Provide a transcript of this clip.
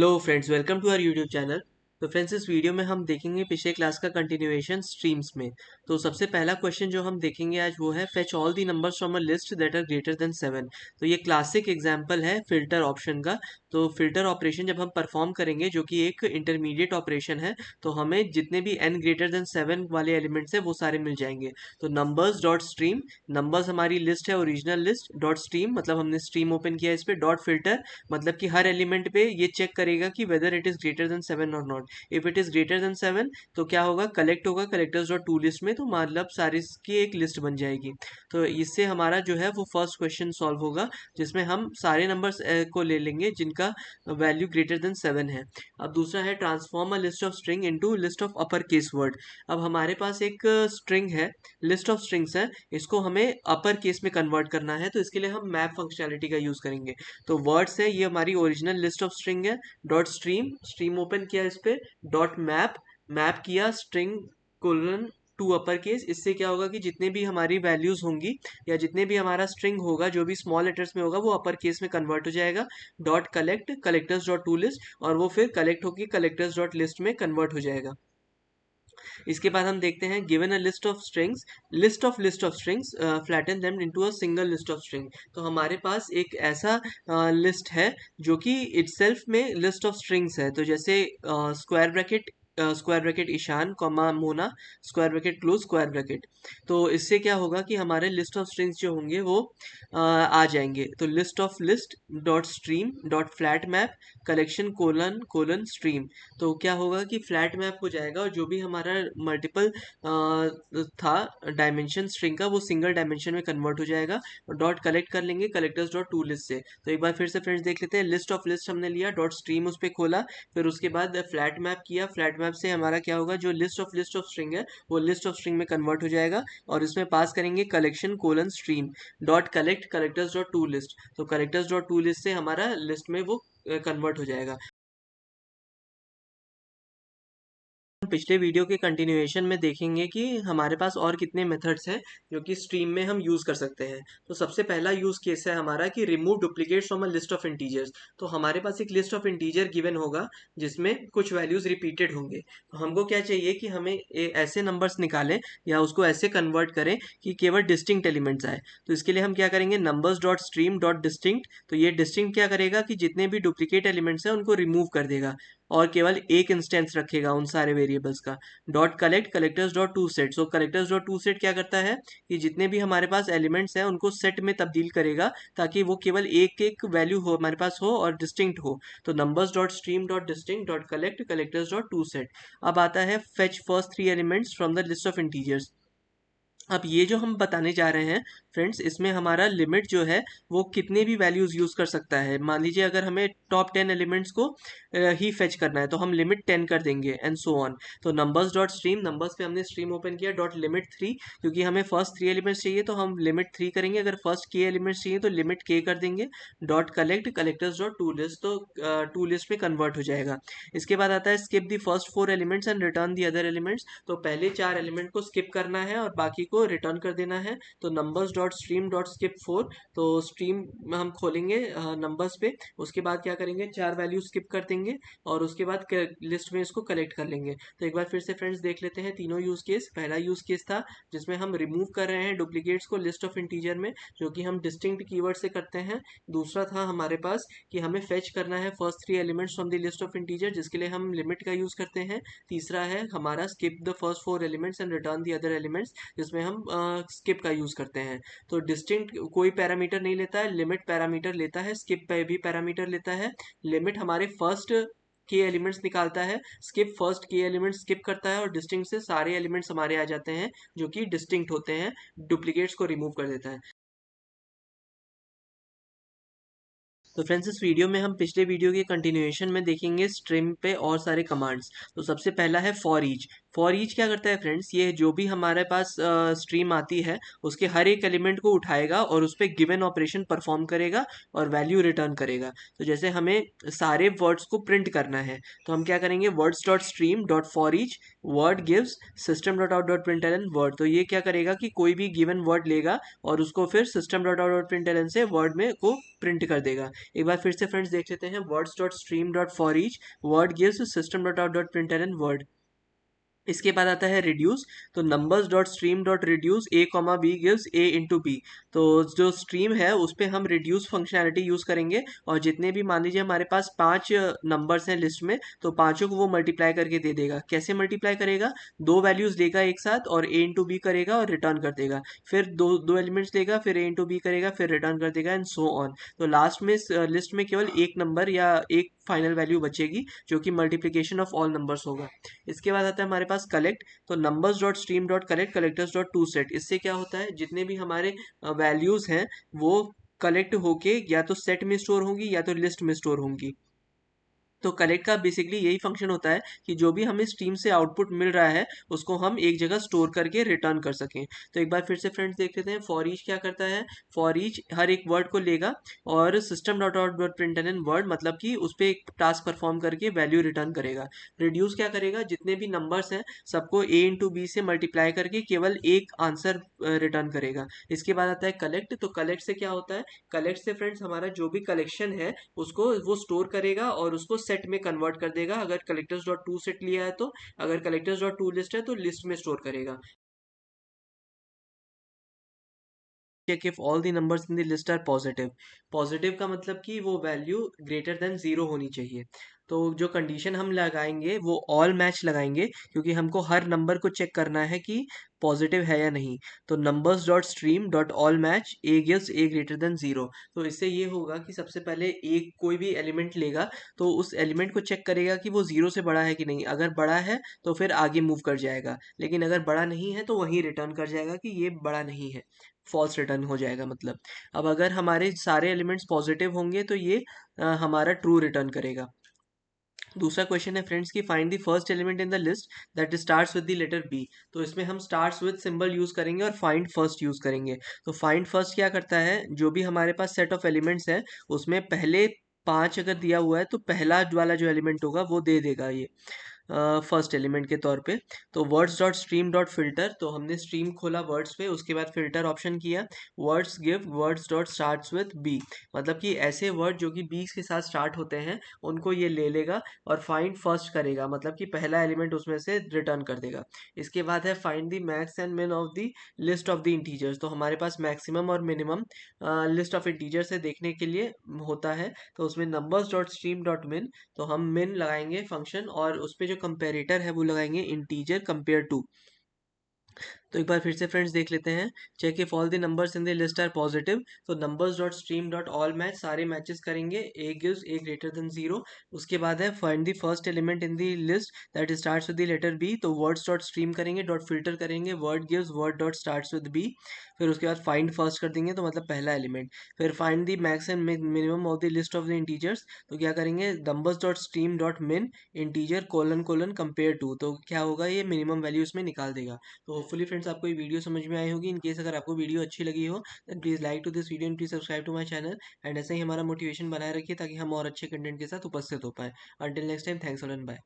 Hello friends, welcome to our YouTube channel. तो friends, इस video में हम देखेंगे पिछले क्लास का कंटिन्यूएशन स्ट्रीम्स में। तो सबसे पहला क्वेश्चन जो हम देखेंगे आज वो है fetch all the numbers from a list that are greater than 7। तो ये क्लासिक एग्जांपल है फिल्टर ऑप्शन का। तो फिल्टर ऑपरेशन जब हम परफॉर्म करेंगे, जो कि एक इंटरमीडिएट ऑपरेशन है, तो हमें जितने भी n ग्रेटर देन 7 वाले एलिमेंट्स है वो सारे मिल जाएंगे। तो नंबर्स डॉट स्ट्रीम, नंबर्स हमारी लिस्ट है, ओरिजिनल लिस्ट, डॉट स्ट्रीम मतलब हमने स्ट्रीम ओपन किया इस पे, डॉट फिल्टर मतलब कि हर एलिमेंट पे ये चेक करेगा कि whether it is greater than 7 और not. If it is greater than 7 तो क्या होगा, कलेक्ट होगा कलेक्टर्स डॉट टू लिस्ट में, तो मतलब सारी की एक लिस्ट बन जाएगी। तो इससे हमारा जो है वो फर्स्ट क्वेश्चन सॉल्व होगा, जिसमें हम सारे नंबर्स को ले लेंगे जिनका वैल्यू ग्रेटर देन 7 है। अब दूसरा है transform a list of string into list of upper case word. अब हमारे पास एक स्ट्रिंग है, लिस्ट ऑफ स्ट्रिंग्स है, इसको हमें अपर केस में कन्वर्ट करना है। तो इसके लिए हम मैप फंक्शनैलिटी का यूज करेंगे। तो वर्ड्स है, ये हमारी ओरिजिनल लिस्ट ऑफ स्ट्रिंग है, डॉट स्ट्रीम, स्ट्रीम ओपन किया इस पे, डॉट मैप, मैप किया string colon to upper case. इससे क्या होगा कि जितने भी हमारी वैल्यूज होंगी या जितने भी हमारा स्ट्रिंग होगा जो भी स्मॉल लेटर्स में होगा वो अपर केस में कन्वर्ट हो जाएगा। Dot collect collectors dot to list, और वो फिर कलेक्ट होकर कलेक्टर्स डॉट लिस्ट में कन्वर्ट हो जाएगा। इसके बाद हम देखते हैं given a list of strings flatten them into a single list of string. तो हमारे पास एक ऐसा लिस्ट है जो कि इटसेल्फ में लिस्ट ऑफ स्ट्रिंग्स है। तो जैसे square bracket Ishan comma Mona, square bracket close square bracket. तो इससे क्या होगा कि हमारे लिस्ट ऑफ स्ट्रिंग्स जो होंगे वो आ जाएंगे। तो list of list dot stream dot flat map collection colon colon stream. तो क्या होगा कि फ्लैट मैप हो जाएगा, और जो भी हमारा मल्टीपल था डायमेंशन स्ट्रिंग का, वो सिंगल डायमेंशन में कन्वर्ट हो जाएगा। और डॉट कलेक्ट कर लेंगे कलेक्टर्स डॉट टू लिस्ट से। तो एक बार फिर से फ्रेंड्स देख लेते हैं, लिस्ट ऑफ लिस्ट हमने लिया, डॉट स्ट्रीम उस पर खोला, फिर उसके बाद फ्लैट मैप किया, फ्लैट मैप से हमारा क्या होगा, जो लिस्ट ऑफ स्ट्रिंग है वो लिस्ट ऑफ स्ट्रिंग में कन्वर्ट हो जाएगा। और इसमें पास करेंगे collection colon stream dot collect collectors dot to list. तो कलेक्टर्स डॉट टू लिस्ट से हमारा लिस्ट में वो कन्वर्ट हो जाएगा। पिछले वीडियो के कंटिन्यूएशन में देखेंगे कि हमारे पास और कितने मेथड्स हैं जो कि स्ट्रीम में हम यूज कर सकते हैं। तो सबसे पहला यूज केस है हमारा कि remove duplicates from a list of integers. तो हमारे पास एक लिस्ट ऑफ इंटीजर गिवन होगा जिसमें कुछ वैल्यूज रिपीटेड होंगे। तो हमको क्या चाहिए कि हमें ऐसे नंबर्स निकालें या उसको ऐसे कन्वर्ट करें कि केवल डिस्टिंक्ट एलिमेंट्स आए। तो इसके लिए हम क्या करेंगे, numbers dot stream dot distinct. तो ये डिस्टिंक्ट क्या करेगा कि जितने भी डुप्लीकेट एलिमेंट्स हैं उनको रिमूव कर देगा और केवल एक इंस्टेंस रखेगा उन सारे वेरिएबल्स का। Dot collect collectors dot to set. So collectors dot to set क्या करता है कि जितने भी हमारे पास एलिमेंट्स हैं उनको सेट में तब्दील करेगा, ताकि वो केवल एक एक वैल्यू हो हमारे पास हो और डिस्टिंक्ट हो। तो numbers dot stream dot distinct dot collect collectors dot to set. अब आता है fetch first three elements from the list of integers. अब ये जो हम बताने जा रहे हैं फ्रेंड्स, इसमें हमारा लिमिट जो है वो कितने भी वैल्यूज यूज कर सकता है। मान लीजिए अगर हमें टॉप 10 एलिमेंट्स को ही फेच करना है तो हम लिमिट 10 कर देंगे एंड सो ऑन। तो नंबर्स डॉट स्ट्रीम, नंबर्स पे हमने स्ट्रीम ओपन किया, डॉट लिमिट 3, क्योंकि हमें फर्स्ट 3 एलिमेंट्स चाहिए तो हम लिमिट 3 करेंगे। अगर फर्स्ट के एलिमेंट्स चाहिए तो लिमिट के कर देंगे। Dot collect collectors dot to list, तो टू लिस्ट में कन्वर्ट हो जाएगा। इसके बाद आता है skip the first 4 elements and return the other elements. तो पहले 4 एलिमेंट को स्किप करना है और बाकी को रिटर्न कर देना है। तो numbers dot stream dot skip 4। तो स्ट्रीम हम खोलेंगे नंबर्स पे, उसके बाद क्या करेंगे, 4 वैल्यू स्किप कर देंगे और उसके बाद लिस्ट में इसको कलेक्ट कर लेंगे। तो एक बार फिर से फ्रेंड्स देख लेते हैं तीनों यूज केस। पहला यूज केस था जिसमें हम रिमूव कर रहे हैं डुप्लीकेट्स को लिस्ट ऑफ इंटीजर में, जो कि हम डिस्टिंक्ट कीवर्ड से करते हैं। दूसरा था हमारे पास कि हमें फेच करना है first 3 elements from the list of integer, जिसके लिए हम लिमिट का यूज करते हैं। तीसरा है हमारा skip the first 4 elements and return the other elements, जिसमें हम स्किप का यूज करते हैं। तो डिस्टिंक्ट कोई पैरामीटर नहीं लेता है, लिमिट पैरामीटर लेता है, स्किप पे भी पैरामीटर लेता है। लिमिट हमारे फर्स्ट के एलिमेंट्स निकालता है, स्किप फर्स्ट के एलिमेंट्स स्किप करता है, और डिस्टिंक्ट से सारे एलिमेंट्स हमारे आ जाते हैं जो कि डिस्टिंक्ट होते हैं, डुप्लीकेट्स को रिमूव कर देता है। तो फ्रेंड्स, इस वीडियो में हम पिछले वीडियो के कंटिन्यूएशन में देखेंगे स्ट्रिंग पे और सारे कमांड्स। तो सबसे पहला है फॉर ईच। फॉर ईच क्या करता है फ्रेंड्स, ये जो भी हमारे पास स्ट्रीम आती है उसके हर एक एलिमेंट को उठाएगा और उस पर गिवन ऑपरेशन परफॉर्म करेगा और वैल्यू रिटर्न करेगा। तो जैसे हमें सारे वर्ड्स को प्रिंट करना है तो हम क्या करेंगे, words dot stream dot for each word gives system dot out dot println word. तो ये क्या करेगा कि कोई भी गिवन वर्ड लेगा और उसको फिर system dot out dot println से वर्ड में को प्रिंट कर देगा। एक बार फिर से फ्रेंड्स देख लेते हैं, words dot stream dot for each word gives system dot out dot println word. इसके बाद आता है रिड्यूस। तो numbers dot stream dot reduce a comma b gives a into b. तो जो स्ट्रीम है उस पर हम रिड्यूस फंक्शनैलिटी यूज़ करेंगे और जितने भी मान लीजिए हमारे पास 5 नंबर्स हैं लिस्ट में, तो पांचों को वो मल्टीप्लाई करके दे देगा। कैसे मल्टीप्लाई करेगा, दो वैल्यूज़ लेगा एक साथ और ए इंटू बी करेगा और रिटर्न कर देगा। फिर दो दो एलिमेंट्स लेगा, फिर ए इंटू बी करेगा, फिर रिटर्न कर देगा एंड सो ऑन। तो लास्ट में लिस्ट में केवल एक नंबर या एक फाइनल वैल्यू बचेगी जो कि मल्टीप्लिकेशन ऑफ ऑल नंबर्स होगा। इसके बाद आता है हमारे पास कलेक्ट। तो numbers dot stream dot collect collectors dot to set. इससे क्या होता है, जितने भी हमारे वैल्यूज हैं वो कलेक्ट होके या तो सेट में स्टोर होंगी या तो लिस्ट में स्टोर होंगी। तो कलेक्ट का बेसिकली यही फंक्शन होता है कि जो भी हमें स्ट्रीम से आउटपुट मिल रहा है उसको हम एक जगह स्टोर करके रिटर्न कर सकें। तो एक बार फिर से फ्रेंड्स देख लेते हैं, फॉर ईच क्या करता है, फॉर ईच हर एक वर्ड को लेगा और system dot out dot println word मतलब कि उस पर एक टास्क परफॉर्म करके वैल्यू रिटर्न करेगा। रिड्यूस क्या करेगा, जितने भी नंबर्स हैं सबको ए इंटू बी से मल्टीप्लाई करके केवल एक आंसर रिटर्न करेगा। इसके बाद आता है कलेक्ट। तो कलेक्ट से क्या होता है, कलेक्ट से फ्रेंड्स हमारा जो भी कलेक्शन है उसको वो स्टोर करेगा और उसको सेट में कन्वर्ट कर देगा। अगर कलेक्टर्स डॉट टू सेट लिया है तो, अगर कलेक्टर्स डॉट टू लिस्ट है तो लिस्ट में स्टोर करेगा। Check if all the numbers in the list are positive. Positive का मतलब कि वो वैल्यू ग्रेटर देन जीरो होनी चाहिए। तो जो कंडीशन हम लगाएंगे वो ऑल मैच लगाएंगे क्योंकि हमको हर नंबर को चेक करना है कि पॉजिटिव है या नहीं। तो numbers dot stream dot all match A gives a greater than zero. तो इससे ये होगा कि सबसे पहले एक कोई भी एलिमेंट लेगा तो उस एलिमेंट को चेक करेगा कि वो जीरो से बड़ा है कि नहीं। अगर बड़ा है तो फिर आगे मूव कर जाएगा, लेकिन अगर बड़ा नहीं है तो वहीं रिटर्न कर जाएगा कि ये बड़ा नहीं है, फॉल्स रिटर्न हो जाएगा मतलब। अब अगर हमारे सारे एलिमेंट्स पॉजिटिव होंगे तो ये हमारा ट्रू रिटर्न करेगा। दूसरा क्वेश्चन है फ्रेंड्स कि find the first element in the list that starts with the letter B. तो इसमें हम स्टार्ट्स विद सिंबल यूज करेंगे और फाइंड फर्स्ट यूज करेंगे। तो फाइंड फर्स्ट क्या करता है, जो भी हमारे पास सेट ऑफ एलिमेंट्स है उसमें पहले 5 अगर दिया हुआ है तो पहला वाला जो एलिमेंट होगा वो दे देगा ये फर्स्ट एलिमेंट के तौर पे। तो words dot stream dot filter. तो हमने स्ट्रीम खोला वर्ड्स पे, उसके बाद फिल्टर ऑप्शन किया, words give words dot starts with B. मतलब कि ऐसे वर्ड जो कि बी के साथ स्टार्ट होते हैं उनको ये ले लेगा और फाइंड फर्स्ट करेगा, मतलब कि पहला एलिमेंट उसमें से रिटर्न कर देगा। इसके बाद है फाइंड द मैक्स एंड मिन of the list of the integers. तो हमारे पास मैक्सिमम और मिनिमम लिस्ट ऑफ इंटीजर से देखने के लिए होता है। तो उसमें नंबर्स डॉट स्ट्रीम डॉट मिन। तो हम मिन लगाएंगे फंक्शन और उस पे जो कंपेरेटर है वो लगाएंगे इंटीजर कंपेयर टू। तो एक बार फिर से फ्रेंड्स देख लेते हैं, check if all the numbers in the list are positive. तो numbers dot stream dot all match, सारे मैचेस करेंगे, a gives a greater than zero. उसके बाद है find the first element in the list that starts with the letter B. तो words dot stream करेंगे, dot filter करेंगे, word gives word dot starts with B. फिर उसके बाद find first कर देंगे तो मतलब पहला एलिमेंट। फिर find the max and minimum of the list of the integers. तो क्या करेंगे, numbers dot stream dot min integer colon colon compare to. तो क्या होगा, ये मिनिमम वैल्यू इसमें निकाल देगा। तो होपफुली फ्रेंड्स आपको ये वीडियो समझ में आई होगी। इन केस अगर आपको वीडियो अच्छी लगी हो then please like to this video and please subscribe to my channel. And ऐसे ही हमारा मोटिवेशन बनाए रखिए ताकि हम और अच्छे कंटेंट के साथ उपस्थित हो पाए। Until next time, thanks and bye.